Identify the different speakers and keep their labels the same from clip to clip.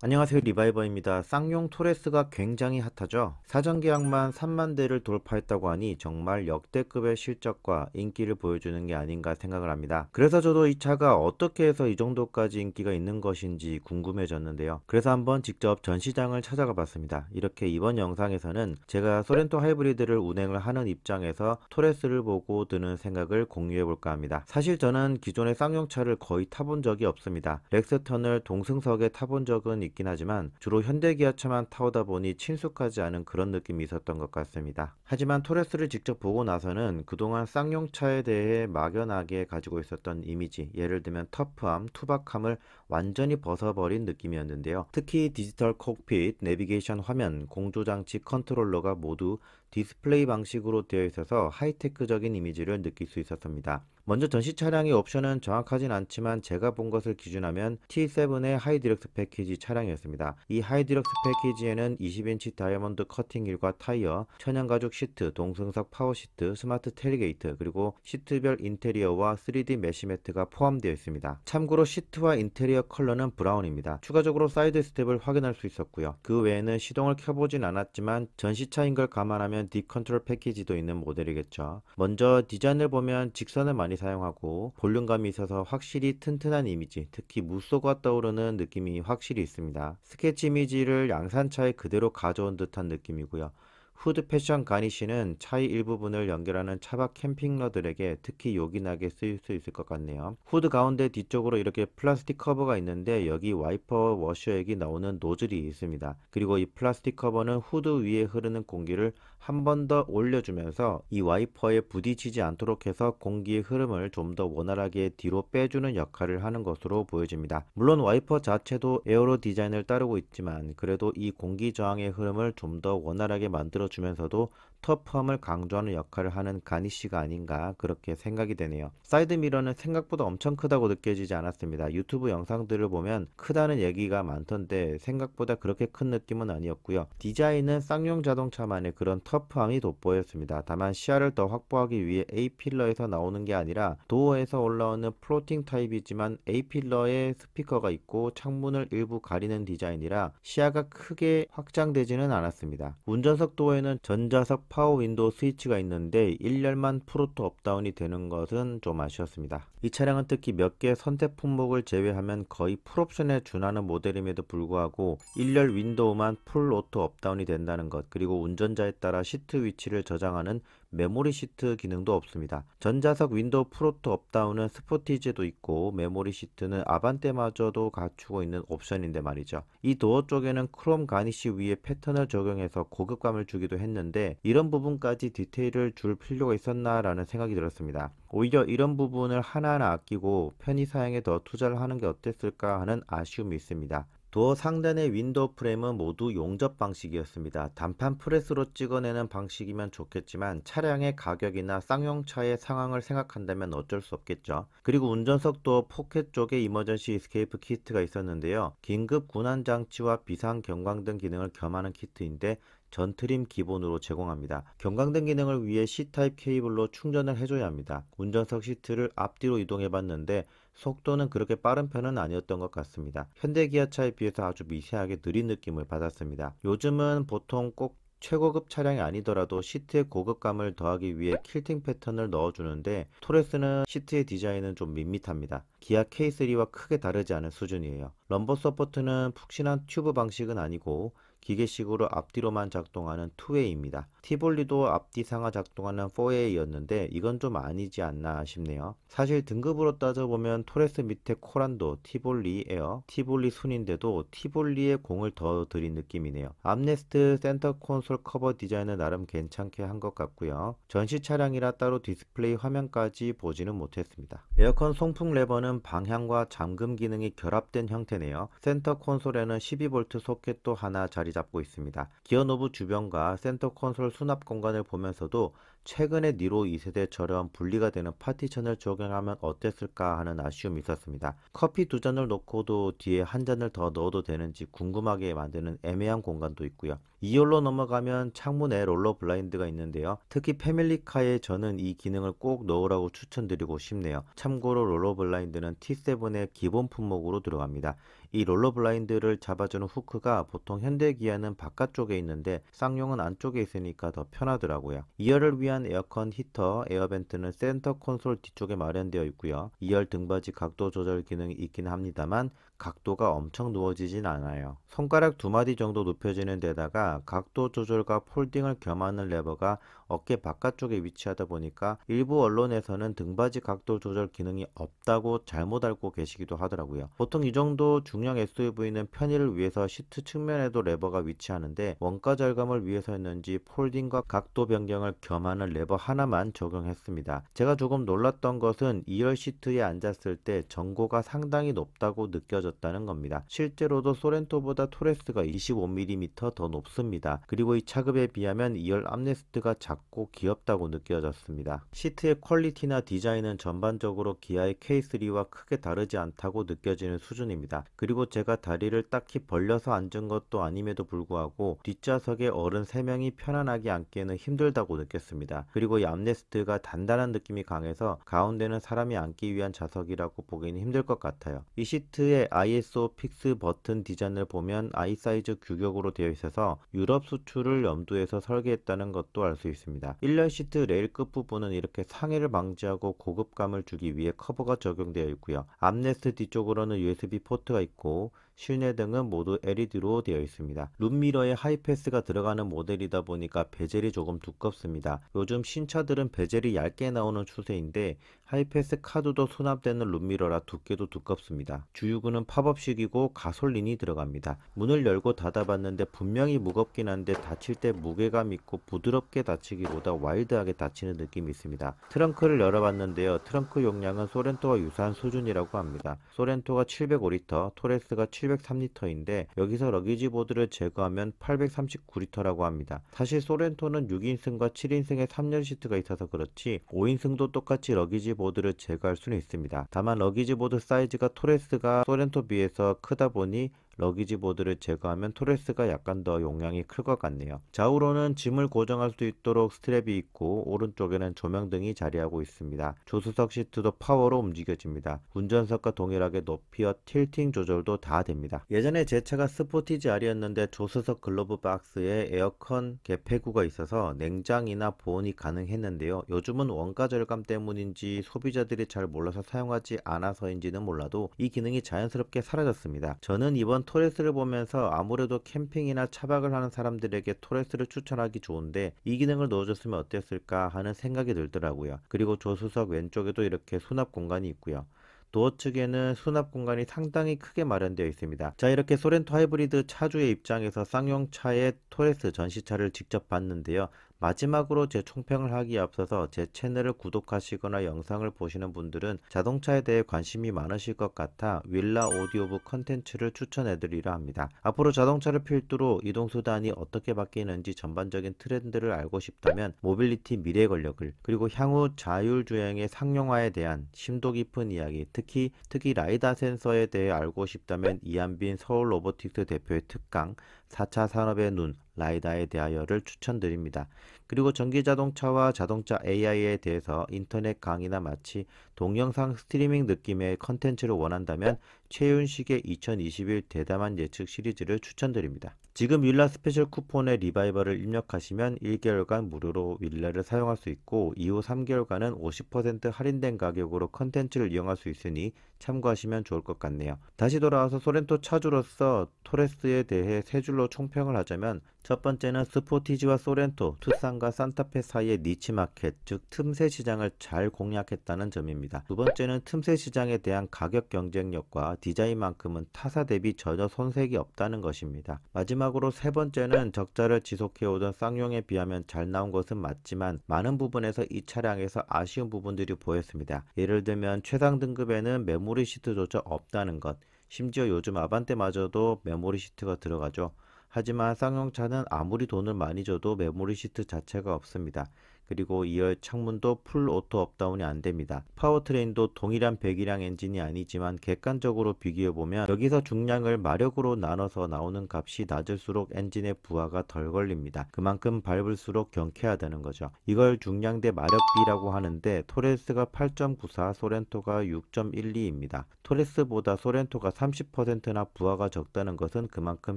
Speaker 1: 안녕하세요, 리바이버입니다. 쌍용 토레스가 굉장히 핫하죠. 사전 계약만 3만 대를 돌파했다고 하니 정말 역대급의 실적과 인기를 보여주는 게 아닌가 생각을 합니다. 그래서 저도 이 차가 어떻게 해서 이 정도까지 인기가 있는 것인지 궁금해졌는데요. 그래서 한번 직접 전시장을 찾아가 봤습니다. 이렇게 이번 영상에서는 제가 소렌토 하이브리드를 운행을 하는 입장에서 토레스를 보고 드는 생각을 공유해 볼까 합니다. 사실 저는 기존의 쌍용차를 거의 타본 적이 없습니다. 렉스턴을 동승석에 타본 적은 있긴 하지만 주로 현대기아차만 타오다 보니 친숙하지 않은 그런 느낌이 있었던 것 같습니다. 하지만 토레스를 직접 보고 나서는 그동안 쌍용차에 대해 막연하게 가지고 있었던 이미지, 예를 들면 터프함, 투박함을 완전히 벗어버린 느낌이었는데요. 특히 디지털 콕핏, 내비게이션 화면, 공조장치 컨트롤러가 모두 디스플레이 방식으로 되어 있어서 하이테크적인 이미지를 느낄 수 있었습니다. 먼저 전시 차량의 옵션은 정확하진 않지만 제가 본 것을 기준하면 T7의 하이디럭스 패키지 차량이었습니다. 이 하이디럭스 패키지에는 20인치 다이아몬드 커팅 휠과 타이어, 천연가죽 시트, 동승석 파워 시트, 스마트 텔리게이트, 그리고 시트별 인테리어와 3D 메쉬 매트가 포함되어 있습니다. 참고로 시트와 인테리어 컬러는 브라운입니다. 추가적으로 사이드 스텝을 확인할 수 있었고요. 그 외에는 시동을 켜보진 않았지만 전시차인 걸 감안하면 디컨트롤 패키지도 있는 모델이겠죠. 먼저 디자인을 보면 직선을 많이 사용하고 볼륨감이 있어서 확실히 튼튼한 이미지, 특히 무쏘가 떠오르는 느낌이 확실히 있습니다. 스케치 이미지를 양산차에 그대로 가져온 듯한 느낌이고요. 후드 패션 가니쉬는 차의 일부분을 연결하는 차박 캠핑러들에게 특히 요긴하게 쓰일 수 있을 것 같네요. 후드 가운데 뒤쪽으로 이렇게 플라스틱 커버가 있는데 여기 와이퍼 워셔액이 나오는 노즐이 있습니다. 그리고 이 플라스틱 커버는 후드 위에 흐르는 공기를 한 번 더 올려주면서 이 와이퍼에 부딪히지 않도록 해서 공기의 흐름을 좀 더 원활하게 뒤로 빼주는 역할을 하는 것으로 보여집니다. 물론 와이퍼 자체도 에어로 디자인을 따르고 있지만 그래도 이 공기 저항의 흐름을 좀 더 원활하게 만들어 주면서도 터프함을 강조하는 역할을 하는 가니쉬가 아닌가 그렇게 생각이 되네요. 사이드 미러는 생각보다 엄청 크다고 느껴지지 않았습니다. 유튜브 영상들을 보면 크다는 얘기가 많던데 생각보다 그렇게 큰 느낌은 아니었고요. 디자인은 쌍용 자동차만의 그런 터프함이 돋보였습니다. 다만 시야를 더 확보하기 위해 A필러에서 나오는 게 아니라 도어에서 올라오는 플로팅 타입이지만 A필러에 스피커가 있고 창문을 일부 가리는 디자인이라 시야가 크게 확장되지는 않았습니다. 운전석 도어에는 전자석 파워 윈도우 스위치가 있는데 1열만 프로토 업다운이 되는 것은 좀 아쉬웠습니다. 이 차량은 특히 몇 개 선택 품목을 제외하면 거의 풀옵션에 준하는 모델임에도 불구하고 1열 윈도우만 풀 오토 업다운이 된다는 것, 그리고 운전자에 따라 시트 위치를 저장하는 메모리 시트 기능도 없습니다. 전자석 윈도우 프로토 업다운은 스포티지도 있고 메모리 시트는 아반떼마저도 갖추고 있는 옵션인데 말이죠. 이 도어 쪽에는 크롬 가니쉬 위에 패턴을 적용해서 고급감을 주기도 했는데 이런 부분까지 디테일을 줄 필요가 있었나 라는 생각이 들었습니다. 오히려 이런 부분을 하나하나 아끼고 편의 사양에 더 투자를 하는 게 어땠을까 하는 아쉬움이 있습니다. 도어 상단의 윈도우 프레임은 모두 용접 방식이었습니다. 단판 프레스로 찍어내는 방식이면 좋겠지만 차량의 가격이나 쌍용차의 상황을 생각한다면 어쩔 수 없겠죠. 그리고 운전석 도어 포켓 쪽에 이머전시 이스케이프 키트가 있었는데요. 긴급 군환 장치와 비상 경광등 기능을 겸하는 키트인데 전 트림 기본으로 제공합니다. 경광등 기능을 위해 C타입 케이블로 충전을 해줘야 합니다. 운전석 시트를 앞뒤로 이동해 봤는데 속도는 그렇게 빠른 편은 아니었던 것 같습니다. 현대기아차에 비해서 아주 미세하게 느린 느낌을 받았습니다. 요즘은 보통 꼭 최고급 차량이 아니더라도 시트의 고급감을 더하기 위해 킬팅 패턴을 넣어주는데 토레스는 시트의 디자인은 좀 밋밋합니다. 기아 K3와 크게 다르지 않은 수준이에요. 럼버 서포트는 푹신한 튜브 방식은 아니고 기계식으로 앞뒤로만 작동하는 2웨이입니다. 티볼리도 앞뒤 상하 작동하는 4웨이였는데 이건 좀 아니지 않나 싶네요. 사실 등급으로 따져보면 토레스 밑에 코란도, 티볼리 에어, 티볼리 순인데도 티볼리에 공을 더 들인 느낌이네요. 암레스트 센터 콘솔 커버 디자인은 나름 괜찮게 한 것 같고요. 전시 차량이라 따로 디스플레이 화면까지 보지는 못했습니다. 에어컨 송풍 레버는 방향과 잠금 기능이 결합된 형태네요. 센터 콘솔에는 12V 소켓도 하나 자리 잡고 있습니다. 기어 노브 주변과 센터 콘솔 수납 공간을 보면서도 최근의 니로 2세대처럼 분리가 되는 파티션을 적용하면 어땠을까 하는 아쉬움이 있었습니다. 커피 두 잔을 놓고도 뒤에 한 잔을 더 넣어도 되는지 궁금하게 만드는 애매한 공간도 있고요. 2열로 넘어가면 창문에 롤러 블라인드가 있는데요. 특히 패밀리카에 저는 이 기능을 꼭 넣으라고 추천드리고 싶네요. 참고로 롤러 블라인드는 T7의 기본 품목으로 들어갑니다. 이 롤러 블라인드를 잡아주는 후크가 보통 현대 기아는 바깥쪽에 있는데 쌍용은 안쪽에 있으니까 더 편하더라고요. 2열을 위한 에어컨 히터, 에어벤트는 센터 콘솔 뒤쪽에 마련되어 있고요. 2열 등받이 각도 조절 기능이 있긴 합니다만 각도가 엄청 누워지진 않아요. 손가락 두 마디 정도 눕혀지는 데다가 각도 조절과 폴딩을 겸하는 레버가 어깨 바깥쪽에 위치하다 보니까 일부 언론에서는 등받이 각도 조절 기능이 없다고 잘못 알고 계시기도 하더라고요. 보통 이 정도 중형 SUV는 편의를 위해서 시트 측면에도 레버가 위치하는데 원가 절감을 위해서였는지 폴딩과 각도 변경을 겸하는 레버 하나만 적용했습니다. 제가 조금 놀랐던 것은 2열 시트에 앉았을 때 전고가 상당히 높다고 느껴졌다는 겁니다. 실제로도 소렌토보다 토레스가 25mm 더 높습니다. 그리고 이 차급에 비하면 2열 암레스트가 작고 귀엽다고 느껴졌습니다. 시트의 퀄리티나 디자인은 전반적으로 기아의 K3와 크게 다르지 않다고 느껴지는 수준입니다. 그리고 제가 다리를 딱히 벌려서 앉은 것도 아님에도 불구하고 뒷좌석에 어른 3명이 편안하게 앉기에는 힘들다고 느꼈습니다. 그리고 이 암레스트가 단단한 느낌이 강해서 가운데는 사람이 앉기 위한 좌석이라고 보기는 힘들 것 같아요. 이 시트의 ISO 픽스 버튼 디자인을 보면 I 사이즈 규격으로 되어 있어서 유럽 수출을 염두에서 설계했다는 것도 알 수 있습니다. 1열 시트 레일 끝부분은 이렇게 상해를 방지하고 고급감을 주기 위해 커버가 적용되어 있고요. 암레스트 뒤쪽으로는 USB 포트가 있고 실내 등은 모두 LED로 되어 있습니다. 룸미러에 하이패스가 들어가는 모델이다 보니까 베젤이 조금 두껍습니다. 요즘 신차들은 베젤이 얇게 나오는 추세인데 하이패스 카드도 수납되는 룸미러라 두께도 두껍습니다. 주유구는 팝업식이고 가솔린이 들어갑니다. 문을 열고 닫아봤는데 분명히 무겁긴 한데 닫힐 때 무게감 있고 부드럽게 닫히기보다 와일드하게 닫히는 느낌이 있습니다. 트렁크를 열어봤는데요. 트렁크 용량은 소렌토와 유사한 수준이라고 합니다. 소렌토가 705리터, 토레스가 703리터인데 여기서 러기지 보드를 제거하면 839리터라고 합니다. 사실 소렌토는 6인승과 7인승의 3열 시트가 있어서 그렇지 5인승도 똑같이 러기지 보드를 제거할 수는 있습니다. 다만 러기지 보드 사이즈가 토레스가 소렌토 비해서 크다 보니 러기지 보드를 제거하면 토레스가 약간 더 용량이 클 것 같네요. 좌우로는 짐을 고정할 수 있도록 스트랩이 있고 오른쪽에는 조명등이 자리하고 있습니다. 조수석 시트도 파워로 움직여집니다. 운전석과 동일하게 높이와 틸팅 조절도 다 됩니다. 예전에 제 차가 스포티지 R이었는데 조수석 글러브 박스에 에어컨 개폐구가 있어서 냉장이나 보온이 가능했는데요. 요즘은 원가 절감 때문인지 소비자들이 잘 몰라서 사용하지 않아서인지는 몰라도 이 기능이 자연스럽게 사라졌습니다. 저는 이번 토레스를 보면서 아무래도 캠핑이나 차박을 하는 사람들에게 토레스를 추천하기 좋은데 이 기능을 넣어줬으면 어땠을까 하는 생각이 들더라고요. 그리고 조수석 왼쪽에도 이렇게 수납 공간이 있고요. 도어 측에는 수납 공간이 상당히 크게 마련되어 있습니다. 자, 이렇게 소렌토 하이브리드 차주의 입장에서 쌍용차의 토레스 전시차를 직접 봤는데요. 마지막으로 제 총평을 하기에 앞서서 제 채널을 구독하시거나 영상을 보시는 분들은 자동차에 대해 관심이 많으실 것 같아 윌라 오디오북 컨텐츠를 추천해드리려 합니다. 앞으로 자동차를 필두로 이동수단이 어떻게 바뀌는지 전반적인 트렌드를 알고 싶다면 모빌리티 미래 권력을, 그리고 향후 자율주행의 상용화에 대한 심도 깊은 이야기, 특히 라이다 센서에 대해 알고 싶다면 이한빈 서울 로보틱스 대표의 특강 4차 산업의 눈 라이다에 대하여를 추천드립니다. 그리고 전기자동차와 자동차 AI에 대해서 인터넷 강의나 마치 동영상 스트리밍 느낌의 컨텐츠를 원한다면 최윤식의 2021 대담한 예측 시리즈를 추천드립니다. 지금 윌라 스페셜 쿠폰의 리바이벌을 입력하시면 1개월간 무료로 윌라를 사용할 수 있고 이후 3개월간은 50% 할인된 가격으로 컨텐츠를 이용할 수 있으니 참고하시면 좋을 것 같네요. 다시 돌아와서 소렌토 차주로서 토레스에 대해 세 줄로 총평을 하자면 첫 번째는 스포티지와 소렌토, 투싼과 산타페 사이의 니치 마켓, 즉 틈새 시장을 잘 공략했다는 점입니다. 두 번째는 틈새 시장에 대한 가격 경쟁력과 디자인만큼은 타사 대비 전혀 손색이 없다는 것입니다. 마지막으로 세 번째는 적자를 지속해오던 쌍용에 비하면 잘 나온 것은 맞지만 많은 부분에서 이 차량에서 아쉬운 부분들이 보였습니다. 예를 들면 최상 등급에는 메모리 시트조차 없다는 것, 심지어 요즘 아반떼마저도 메모리 시트가 들어가죠. 하지만 쌍용차는 아무리 돈을 많이 줘도 메모리 시트 자체가 없습니다. 그리고 2열 창문도 풀 오토 업다운이 안됩니다. 파워트레인도 동일한 배기량 엔진이 아니지만 객관적으로 비교해보면 여기서 중량을 마력으로 나눠서 나오는 값이 낮을수록 엔진의 부하가 덜 걸립니다. 그만큼 밟을수록 경쾌하다는 거죠. 이걸 중량 대 마력비라고 하는데 토레스가 8.94, 소렌토가 6.12입니다. 토레스보다 소렌토가 30%나 부하가 적다는 것은 그만큼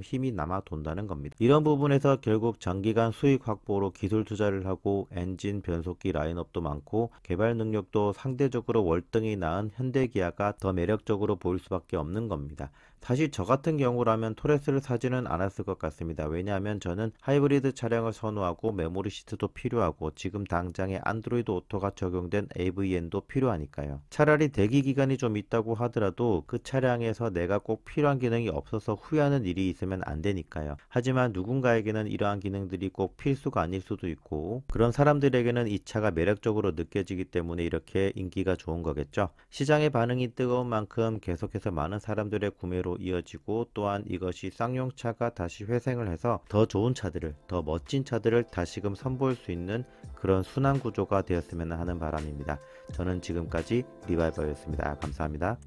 Speaker 1: 힘이 남아 돈다는 겁니다. 이런 부분에서 결국 장기간 수익 확보로 기술 투자를 하고 엔진, 변속기 라인업도 많고 개발 능력도 상대적으로 월등히 나은 현대기아가 더 매력적으로 보일 수밖에 없는 겁니다. 사실 저 같은 경우라면 토레스를 사지는 않았을 것 같습니다. 왜냐하면 저는 하이브리드 차량을 선호하고 메모리 시트도 필요하고 지금 당장에 안드로이드 오토가 적용된 AVN도 필요하니까요. 차라리 대기 기간이 좀 있다고 하더라도 그 차량에서 내가 꼭 필요한 기능이 없어서 후회하는 일이 있으면 안 되니까요. 하지만 누군가에게는 이러한 기능들이 꼭 필수가 아닐 수도 있고 그런 사람들에게는 이 차가 매력적으로 느껴지기 때문에 이렇게 인기가 좋은 거겠죠. 시장의 반응이 뜨거운 만큼 계속해서 많은 사람들의 구매로 이어지고 또한 이것이 쌍용차가 다시 회생을 해서 더 좋은 차들을, 더 멋진 차들을 다시금 선보일 수 있는 그런 순환 구조가 되었으면 하는 바람입니다. 저는 지금까지 리바이버였습니다. 감사합니다.